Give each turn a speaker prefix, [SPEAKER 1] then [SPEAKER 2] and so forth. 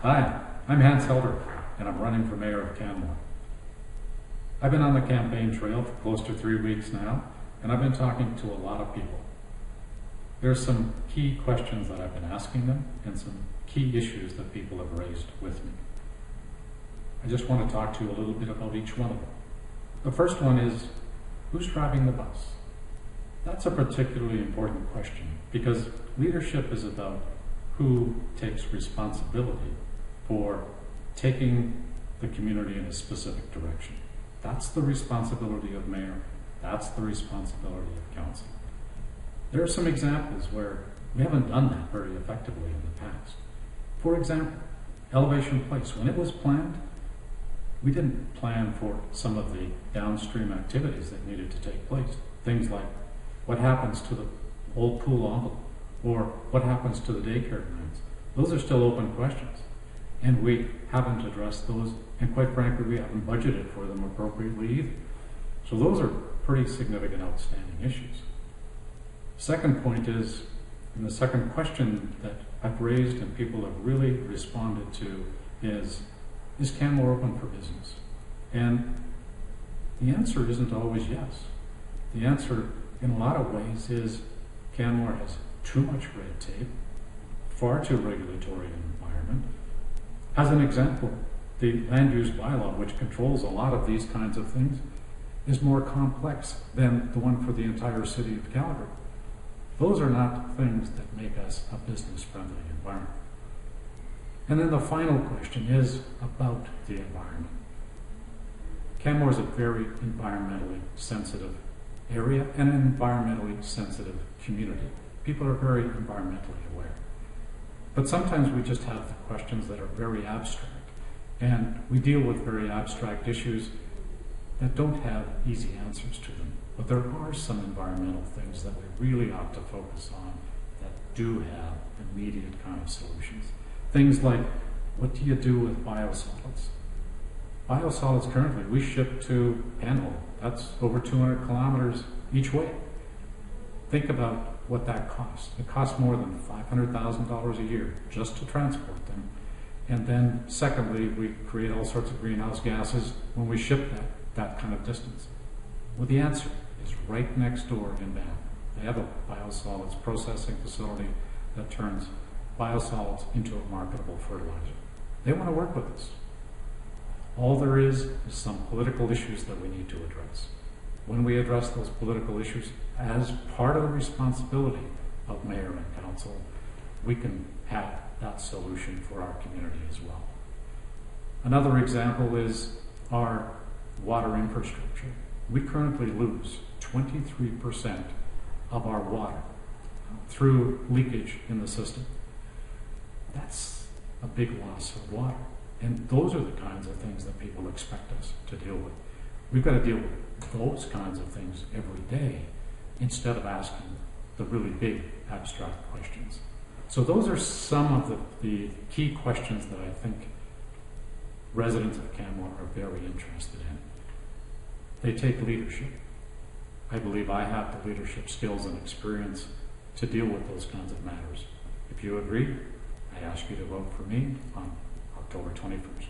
[SPEAKER 1] Hi, I'm Hans Helder, and I'm running for mayor of Canmore. I've been on the campaign trail for close to 3 weeks now, and I've been talking to a lot of people. There's some key questions that I've been asking them, and some key issues that people have raised with me. I just want to talk to you a little bit about each one of them. The first one is, who's driving the bus? That's a particularly important question, because leadership is about who takes responsibility for taking the community in a specific direction. That's the responsibility of mayor. That's the responsibility of council. There are some examples where we haven't done that very effectively in the past. For example, Elevation Place, when it was planned, we didn't plan for some of the downstream activities that needed to take place. Things like what happens to the old pool envelope, or what happens to the daycare grounds. Those are still open questions, and we haven't addressed those, and quite frankly, we haven't budgeted for them appropriately either. So those are pretty significant outstanding issues. Second point is, and the second question that I've raised and people have really responded to is Canmore open for business? And the answer isn't always yes. The answer in a lot of ways is Canmore has too much red tape, far too regulatory an environment. As an example, the land use bylaw, which controls a lot of these kinds of things, is more complex than the one for the entire city of Calgary. Those are not things that make us a business-friendly environment. And then the final question is about the environment. Canmore is a very environmentally sensitive area and an environmentally sensitive community. People are very environmentally aware. But sometimes we just have the questions that are very abstract, and we deal with very abstract issues that don't have easy answers to them. But there are some environmental things that we really ought to focus on that do have immediate kind of solutions. Things like, what do you do with biosolids? Biosolids currently, we ship to Penhall. That's over 200 kilometers each way. Think about what that costs. It costs more than $500,000 a year just to transport them. And then secondly, we create all sorts of greenhouse gases when we ship that kind of distance. Well, the answer is right next door in Banff. They have a biosolids processing facility that turns biosolids into a marketable fertilizer. They want to work with us. All there is some political issues that we need to address. When we address those political issues as part of the responsibility of mayor and council, we can have that solution for our community as well. Another example is our water infrastructure. We currently lose 23% of our water through leakage in the system. That's a big loss of water. And those are the kinds of things that people expect us to deal with. We've got to deal with those kinds of things every day instead of asking the really big abstract questions. So those are some of the key questions that I think residents of Canmore are very interested in. They take leadership. I believe I have the leadership skills and experience to deal with those kinds of matters. If you agree, I ask you to vote for me on October 21st.